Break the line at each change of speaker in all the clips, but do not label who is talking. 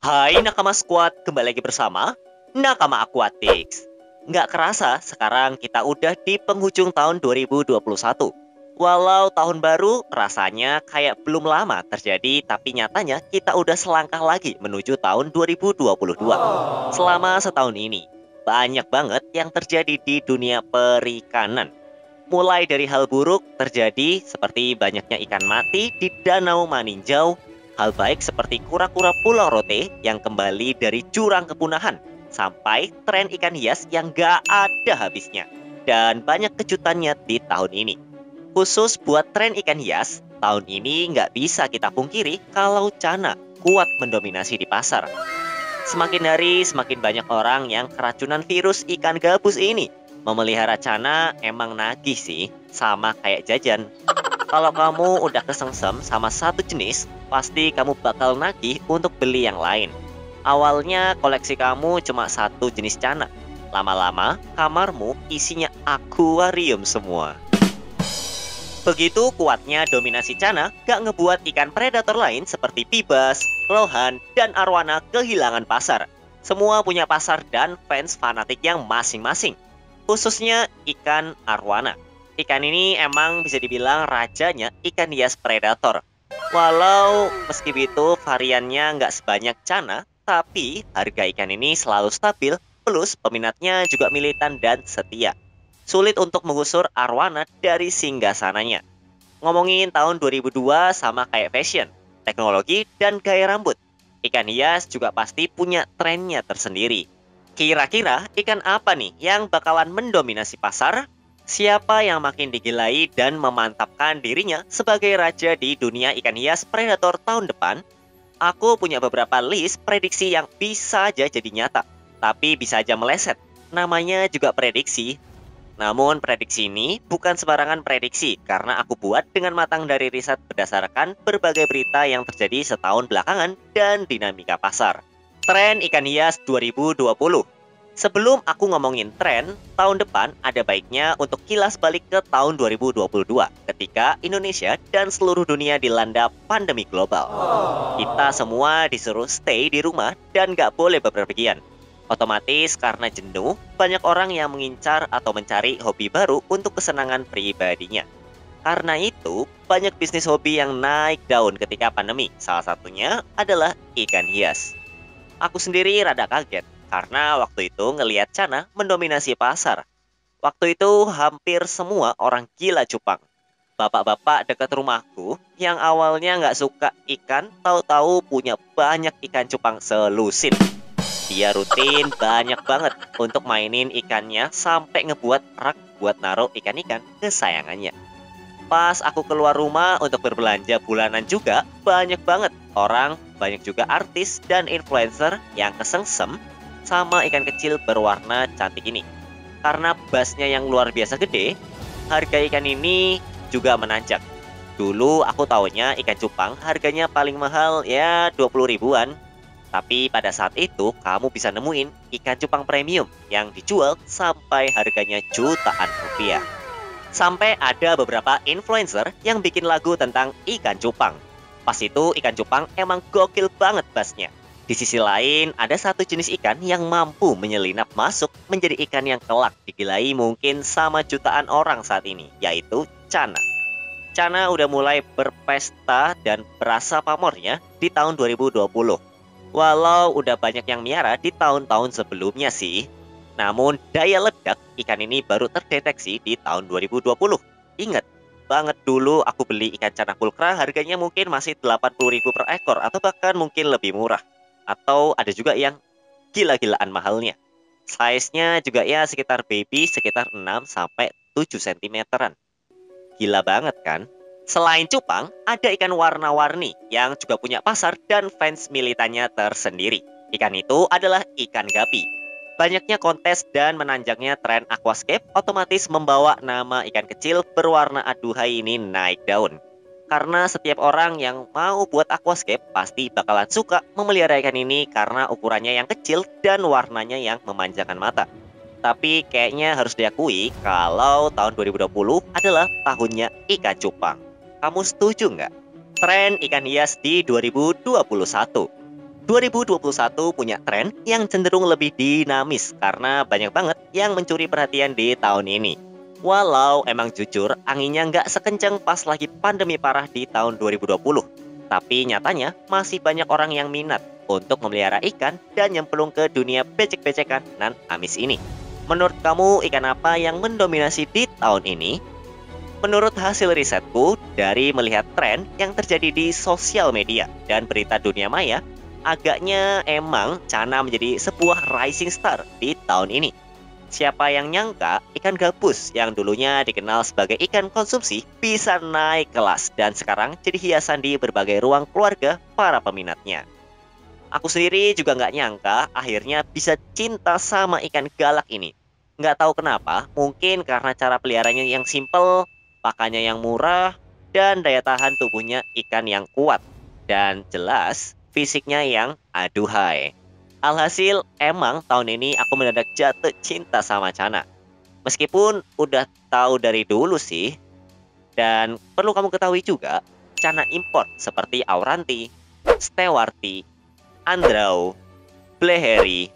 Hai Nakama Squad, kembali lagi bersama Nakama Aquatics. Nggak kerasa, sekarang kita udah di penghujung tahun 2021. Walau tahun baru rasanya kayak belum lama terjadi, tapi nyatanya kita udah selangkah lagi menuju tahun 2022. Selama setahun ini, banyak banget yang terjadi di dunia perikanan. Mulai dari hal buruk terjadi seperti banyaknya ikan mati di Danau Maninjau, hal baik seperti kura-kura Pulau Rote yang kembali dari jurang kepunahan, sampai tren ikan hias yang gak ada habisnya. Dan banyak kejutannya di tahun ini. Khusus buat tren ikan hias, tahun ini nggak bisa kita pungkiri kalau Cana kuat mendominasi di pasar. Semakin hari semakin banyak orang yang keracunan virus ikan gabus ini. Memelihara Cana emang nagih sih, sama kayak jajan. Kalau kamu udah kesengsem sama satu jenis, pasti kamu bakal nagih untuk beli yang lain. Awalnya koleksi kamu cuma satu jenis Cana. Lama-lama kamarmu isinya akuarium semua. Begitu kuatnya dominasi Cana gak ngebuat ikan predator lain seperti Pibas, Lohan, dan Arwana kehilangan pasar. Semua punya pasar dan fans fanatik yang masing-masing. Khususnya ikan Arwana. Ikan ini emang bisa dibilang rajanya ikan hias predator. Walau meski begitu variannya nggak sebanyak Cana, tapi harga ikan ini selalu stabil, plus peminatnya juga militan dan setia. Sulit untuk mengusir Arwana dari singgasananya. Ngomongin tahun 2002 sama kayak fashion, teknologi, dan gaya rambut. Ikan hias juga pasti punya trennya tersendiri. Kira-kira ikan apa nih yang bakalan mendominasi pasar? Siapa yang makin digilai dan memantapkan dirinya sebagai raja di dunia ikan hias predator tahun depan? Aku punya beberapa list prediksi yang bisa aja jadi nyata, tapi bisa aja meleset. Namanya juga prediksi. Namun prediksi ini bukan sembarangan prediksi karena aku buat dengan matang dari riset berdasarkan berbagai berita yang terjadi setahun belakangan dan dinamika pasar. Tren ikan hias 2020. Sebelum aku ngomongin tren, tahun depan ada baiknya untuk kilas balik ke tahun 2022 ketika Indonesia dan seluruh dunia dilanda pandemi global. Kita semua disuruh stay di rumah dan gak boleh bepergian. Otomatis karena jenuh, banyak orang yang mengincar atau mencari hobi baru untuk kesenangan pribadinya. Karena itu, banyak bisnis hobi yang naik daun ketika pandemi. Salah satunya adalah ikan hias. Aku sendiri rada kaget, karena waktu itu ngelihat Cana mendominasi pasar. Waktu itu hampir semua orang gila cupang. Bapak-bapak dekat rumahku yang awalnya nggak suka ikan, tahu-tahu punya banyak ikan cupang selusin. Dia rutin banyak banget untuk mainin ikannya sampai ngebuat rak buat naruh ikan-ikan kesayangannya. Pas aku keluar rumah untuk berbelanja bulanan juga, banyak banget orang, banyak juga artis dan influencer yang kesengsem sama ikan kecil berwarna cantik ini. Karena bassnya yang luar biasa gede, harga ikan ini juga menanjak. Dulu aku taunya ikan cupang harganya paling mahal ya 20 ribuan. Tapi pada saat itu kamu bisa nemuin ikan cupang premium yang dijual sampai harganya jutaan rupiah. Sampai ada beberapa influencer yang bikin lagu tentang ikan cupang. Pas itu ikan cupang emang gokil banget bassnya. Di sisi lain ada satu jenis ikan yang mampu menyelinap masuk menjadi ikan yang kelak digilai mungkin sama jutaan orang saat ini, yaitu Cana. Cana udah mulai berpesta dan berasa pamornya di tahun 2020. Walau udah banyak yang miara di tahun-tahun sebelumnya sih. Namun daya ledak ikan ini baru terdeteksi di tahun 2020. Ingat banget dulu aku beli ikan Cana pulkra harganya mungkin masih 80.000 per ekor atau bahkan mungkin lebih murah. Atau ada juga yang gila-gilaan mahalnya. Size-nya juga ya sekitar baby sekitar 6-7 cm-an. Gila banget kan? Selain cupang, ada ikan warna-warni yang juga punya pasar dan fans militannya tersendiri. Ikan itu adalah ikan gapi. Banyaknya kontes dan menanjaknya tren aquascape otomatis membawa nama ikan kecil berwarna aduhai ini naik daun. Karena setiap orang yang mau buat aquascape pasti bakalan suka memelihara ikan ini karena ukurannya yang kecil dan warnanya yang memanjakan mata. Tapi kayaknya harus diakui kalau tahun 2020 adalah tahunnya ikan cupang. Kamu setuju nggak? Tren ikan hias di 2021. 2021 punya tren yang cenderung lebih dinamis karena banyak banget yang mencuri perhatian di tahun ini. Walau emang jujur anginnya nggak sekencang pas lagi pandemi parah di tahun 2020. Tapi nyatanya masih banyak orang yang minat untuk memelihara ikan dan nyemplung ke dunia becek-becekan nan amis ini. Menurut kamu ikan apa yang mendominasi di tahun ini? Menurut hasil risetku, dari melihat tren yang terjadi di sosial media dan berita dunia maya, agaknya emang Cana menjadi sebuah rising star di tahun ini. Siapa yang nyangka ikan gabus yang dulunya dikenal sebagai ikan konsumsi bisa naik kelas dan sekarang jadi hiasan di berbagai ruang keluarga para peminatnya. Aku sendiri juga nggak nyangka akhirnya bisa cinta sama ikan galak ini. Nggak tahu kenapa, mungkin karena cara peliharanya yang simple, pakannya yang murah, dan daya tahan tubuhnya ikan yang kuat. Dan jelas, fisiknya yang aduhai. Alhasil, emang tahun ini aku mendadak jatuh cinta sama Cana. Meskipun udah tahu dari dulu sih. Dan perlu kamu ketahui juga, Cana import seperti Auranti, Stewarti, Andrau, Bleheri,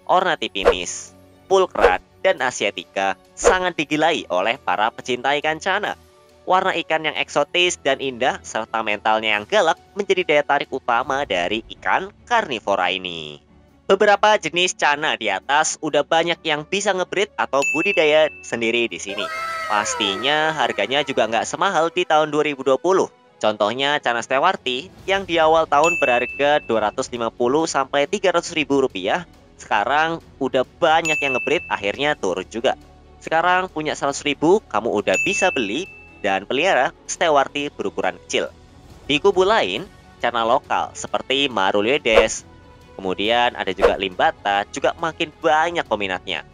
Ornathipinis, Pulchra, dan Asiatica sangat digilai oleh para pecinta ikan Cana. Warna ikan yang eksotis dan indah serta mentalnya yang galak menjadi daya tarik utama dari ikan karnivora ini. Beberapa jenis Cana di atas udah banyak yang bisa ngebreed atau budidaya sendiri di sini. Pastinya harganya juga nggak semahal di tahun 2020. Contohnya Cana Stewarti yang di awal tahun berharga 250 sampai 300 ribu rupiah. Sekarang udah banyak yang ngebreed akhirnya turun juga. Sekarang punya 100 ribu kamu udah bisa beli dan pelihara Stewarti berukuran kecil. Di kubu lain, Cana lokal seperti Maruledes, kemudian ada juga Limbata juga makin banyak peminatnya.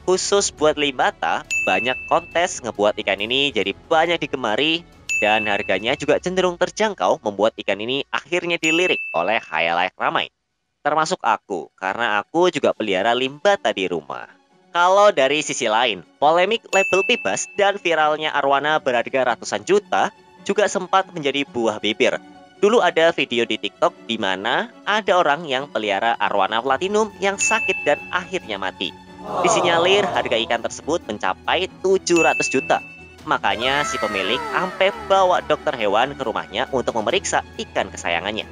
Khusus buat Limbata, banyak kontes ngebuat ikan ini jadi banyak digemari dan harganya juga cenderung terjangkau membuat ikan ini akhirnya dilirik oleh khalayak ramai. Termasuk aku, karena aku juga pelihara Limbata di rumah. Kalau dari sisi lain, polemik label bebas dan viralnya arwana berharga ratusan juta juga sempat menjadi buah bibir. Dulu ada video di TikTok di mana ada orang yang pelihara arwana platinum yang sakit dan akhirnya mati. Disinyalir harga ikan tersebut mencapai 700 juta. Makanya si pemilik sampai bawa dokter hewan ke rumahnya untuk memeriksa ikan kesayangannya.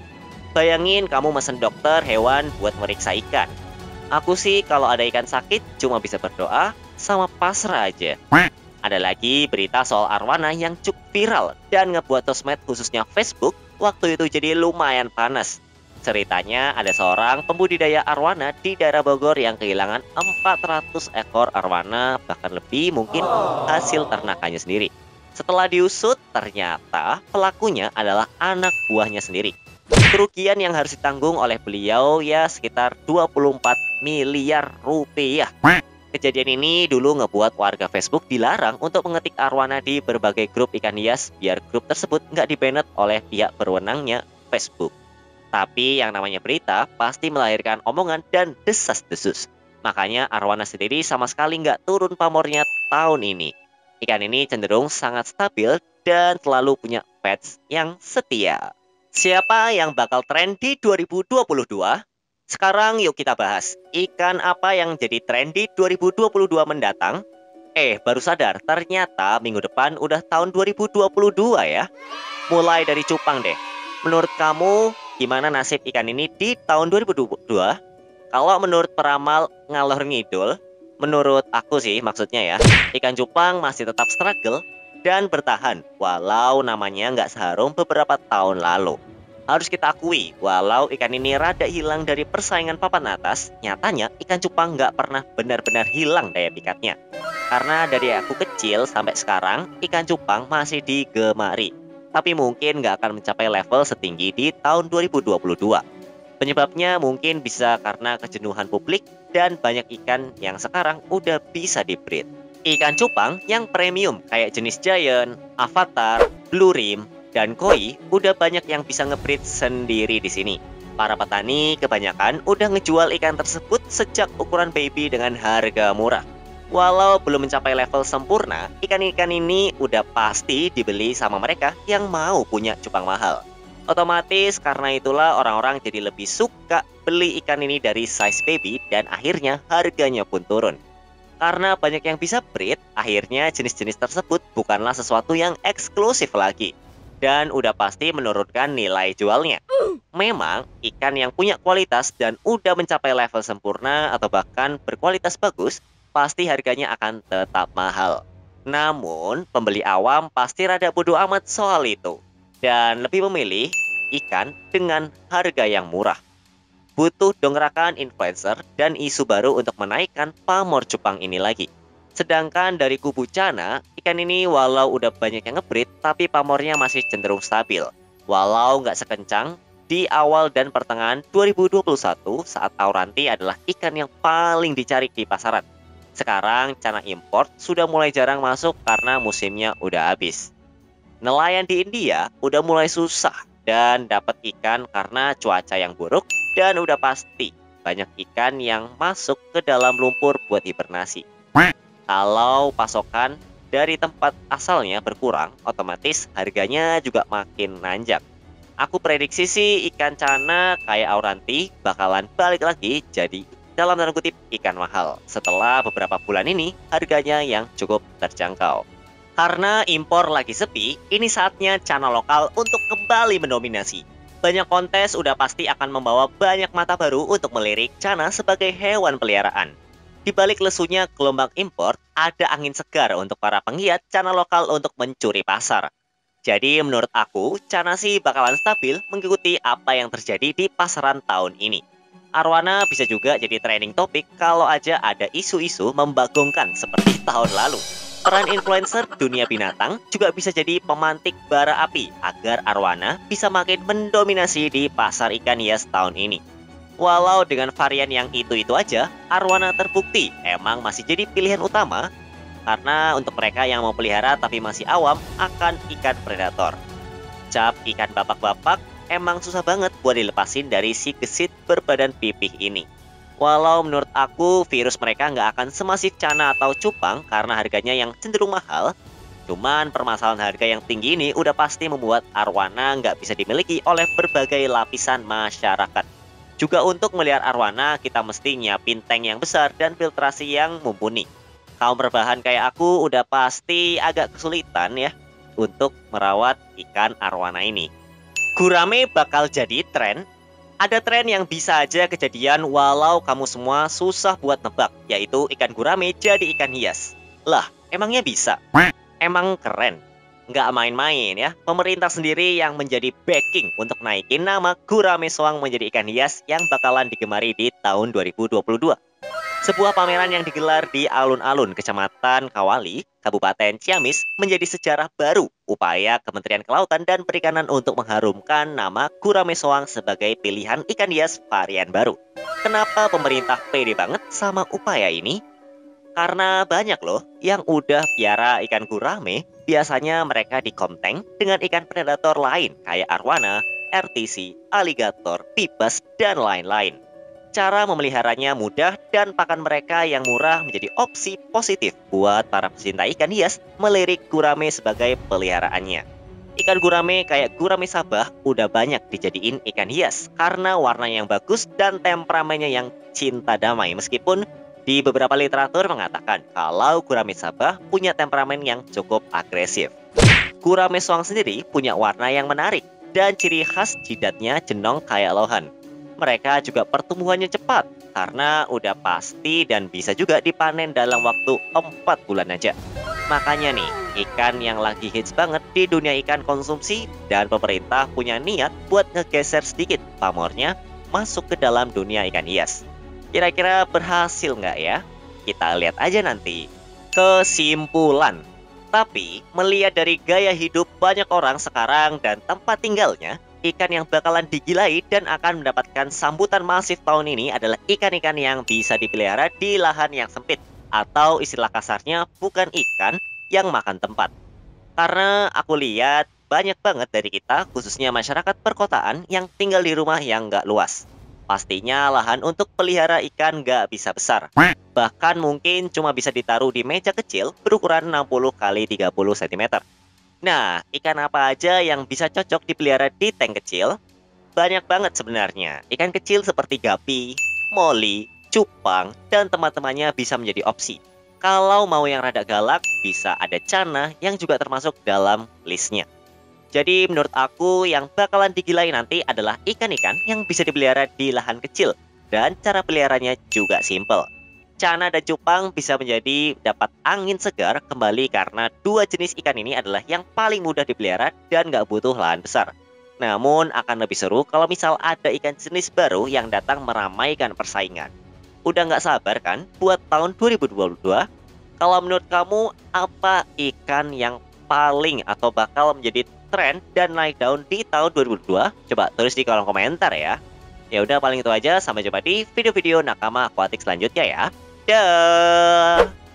Bayangin kamu mesen dokter hewan buat meriksa ikan. Aku sih kalau ada ikan sakit cuma bisa berdoa sama pasrah aja. Ada lagi berita soal arwana yang cukup viral dan ngebuat sosmed khususnya Facebook waktu itu jadi lumayan panas. Ceritanya ada seorang pembudidaya arwana di daerah Bogor yang kehilangan 400 ekor arwana bahkan lebih mungkin hasil ternakannya sendiri. Setelah diusut ternyata pelakunya adalah anak buahnya sendiri. Kerugian yang harus ditanggung oleh beliau ya sekitar 24 miliar rupiah. Kejadian ini dulu ngebuat warga Facebook dilarang untuk mengetik arwana di berbagai grup ikan hias biar grup tersebut nggak di-banned oleh pihak berwenangnya Facebook. Tapi yang namanya berita pasti melahirkan omongan dan desas-desus. Makanya arwana sendiri sama sekali nggak turun pamornya tahun ini. Ikan ini cenderung sangat stabil dan selalu punya fans yang setia. Siapa yang bakal tren di 2022? Sekarang yuk kita bahas, ikan apa yang jadi tren di 2022 mendatang? Baru sadar, ternyata minggu depan udah tahun 2022 ya. Mulai dari cupang deh. Menurut kamu, gimana nasib ikan ini di tahun 2022? Kalau menurut peramal ngalor ngidul, menurut aku sih maksudnya ya, ikan cupang masih tetap struggle dan bertahan walau namanya nggak seharum beberapa tahun lalu. Harus kita akui, walau ikan ini rada hilang dari persaingan papan atas, nyatanya ikan cupang nggak pernah benar-benar hilang daya pikatnya. Karena dari aku kecil sampai sekarang, ikan cupang masih digemari. Tapi mungkin nggak akan mencapai level setinggi di tahun 2022. Penyebabnya mungkin bisa karena kejenuhan publik dan banyak ikan yang sekarang udah bisa di-breed. Ikan cupang yang premium kayak jenis Giant, Avatar, Blue Rim, dan Koi udah banyak yang bisa nge-breed sendiri di sini. Para petani kebanyakan udah ngejual ikan tersebut sejak ukuran baby dengan harga murah. Walau belum mencapai level sempurna, ikan-ikan ini udah pasti dibeli sama mereka yang mau punya cupang mahal. Otomatis karena itulah orang-orang jadi lebih suka beli ikan ini dari size baby dan akhirnya harganya pun turun. Karena banyak yang bisa breed, akhirnya jenis-jenis tersebut bukanlah sesuatu yang eksklusif lagi. Dan udah pasti menurunkan nilai jualnya. Memang, ikan yang punya kualitas dan udah mencapai level sempurna atau bahkan berkualitas bagus, pasti harganya akan tetap mahal. Namun, pembeli awam pasti rada bodoh amat soal itu. Dan lebih memilih ikan dengan harga yang murah. Butuh dongerakan influencer dan isu baru untuk menaikkan pamor cupang ini lagi. Sedangkan dari kubu Chana, ikan ini walau udah banyak yang ngebreed, tapi pamornya masih cenderung stabil. Walau nggak sekencang di awal dan pertengahan 2021 saat Auranti adalah ikan yang paling dicari di pasaran. Sekarang Chana import sudah mulai jarang masuk karena musimnya udah habis. Nelayan di India udah mulai susah dan dapat ikan karena cuaca yang buruk dan udah pasti banyak ikan yang masuk ke dalam lumpur buat hibernasi. Kalau pasokan dari tempat asalnya berkurang, otomatis harganya juga makin nanjak. Aku prediksi sih ikan Chana kayak Auranti bakalan balik lagi jadi dalam tanda kutip ikan mahal setelah beberapa bulan ini harganya yang cukup terjangkau. Karena impor lagi sepi, ini saatnya Chana lokal untuk kembali mendominasi. Banyak kontes udah pasti akan membawa banyak mata baru untuk melirik Chana sebagai hewan peliharaan. Di balik lesunya gelombang impor, ada angin segar untuk para penggiat Chana lokal untuk mencuri pasar. Jadi menurut aku, Chana sih bakalan stabil mengikuti apa yang terjadi di pasaran tahun ini. Arwana bisa juga jadi trending topik kalau aja ada isu-isu membagongkan seperti tahun lalu. Peran influencer dunia binatang juga bisa jadi pemantik bara api agar arwana bisa makin mendominasi di pasar ikan hias tahun ini. Walau dengan varian yang itu-itu aja, arwana terbukti emang masih jadi pilihan utama karena untuk mereka yang mau pelihara tapi masih awam akan ikan predator. Cap ikan bapak-bapak emang susah banget buat dilepasin dari si gesit berbadan pipih ini. Walau menurut aku virus mereka nggak akan semasif Chana atau cupang karena harganya yang cenderung mahal. Cuman permasalahan harga yang tinggi ini udah pasti membuat arwana nggak bisa dimiliki oleh berbagai lapisan masyarakat. Juga untuk melihara arwana kita mesti nyiapin tank yang besar dan filtrasi yang mumpuni. Kaum berbahan kayak aku udah pasti agak kesulitan ya untuk merawat ikan arwana ini. Gurame bakal jadi tren. Ada tren yang bisa aja kejadian walau kamu semua susah buat nebak, yaitu ikan gurame jadi ikan hias. Lah, emangnya bisa? Emang keren. Nggak main-main ya, pemerintah sendiri yang menjadi backing untuk naikin nama gurame soang menjadi ikan hias yang bakalan digemari di tahun 2022. Sebuah pameran yang digelar di alun-alun Kecamatan Kawali, Kabupaten Ciamis menjadi sejarah baru upaya Kementerian Kelautan dan Perikanan untuk mengharumkan nama gurame soang sebagai pilihan ikan hias varian baru. Kenapa pemerintah pede banget sama upaya ini? Karena banyak loh yang udah piara ikan gurame, biasanya mereka dikonteng dengan ikan predator lain kayak arwana, RTC, aligator, pibas, dan lain-lain. Cara memeliharanya mudah dan pakan mereka yang murah menjadi opsi positif buat para pecinta ikan hias melirik gurame sebagai peliharaannya. Ikan gurame kayak gurame Sabah udah banyak dijadiin ikan hias karena warna yang bagus dan temperamennya yang cinta damai, meskipun di beberapa literatur mengatakan kalau gurame Sabah punya temperamen yang cukup agresif. Gurame soang sendiri punya warna yang menarik dan ciri khas jidatnya jenong kayak lohan. Mereka juga pertumbuhannya cepat karena udah pasti dan bisa juga dipanen dalam waktu 4 bulan aja. Makanya nih, ikan yang lagi hits banget di dunia ikan konsumsi dan pemerintah punya niat buat ngegeser sedikit pamornya masuk ke dalam dunia ikan hias. Kira-kira berhasil nggak ya? Kita lihat aja nanti. Kesimpulan. Tapi, melihat dari gaya hidup banyak orang sekarang dan tempat tinggalnya, ikan yang bakalan digilai dan akan mendapatkan sambutan masif tahun ini adalah ikan-ikan yang bisa dipelihara di lahan yang sempit. Atau istilah kasarnya bukan ikan yang makan tempat. Karena aku lihat banyak banget dari kita, khususnya masyarakat perkotaan yang tinggal di rumah yang nggak luas. Pastinya lahan untuk pelihara ikan nggak bisa besar. Bahkan mungkin cuma bisa ditaruh di meja kecil berukuran 60 x 30 cm. Nah, ikan apa aja yang bisa cocok dipelihara di tank kecil? Banyak banget sebenarnya. Ikan kecil seperti gapi, moli, cupang, dan teman-temannya bisa menjadi opsi. Kalau mau yang rada galak, bisa ada cana yang juga termasuk dalam listnya. Jadi menurut aku yang bakalan digilai nanti adalah ikan-ikan yang bisa dipelihara di lahan kecil. Dan cara peliharanya juga simple. Cana dan cupang bisa menjadi dapat angin segar kembali karena dua jenis ikan ini adalah yang paling mudah dipelihara dan nggak butuh lahan besar. Namun akan lebih seru kalau misal ada ikan jenis baru yang datang meramaikan persaingan. Udah nggak sabar kan buat tahun 2022? Kalau menurut kamu apa ikan yang paling atau bakal menjadi tren dan naik daun di tahun 2022? Coba tulis di kolom komentar ya. Ya udah paling itu aja, sampai jumpa di video-video nakama akuatik selanjutnya ya. Dah.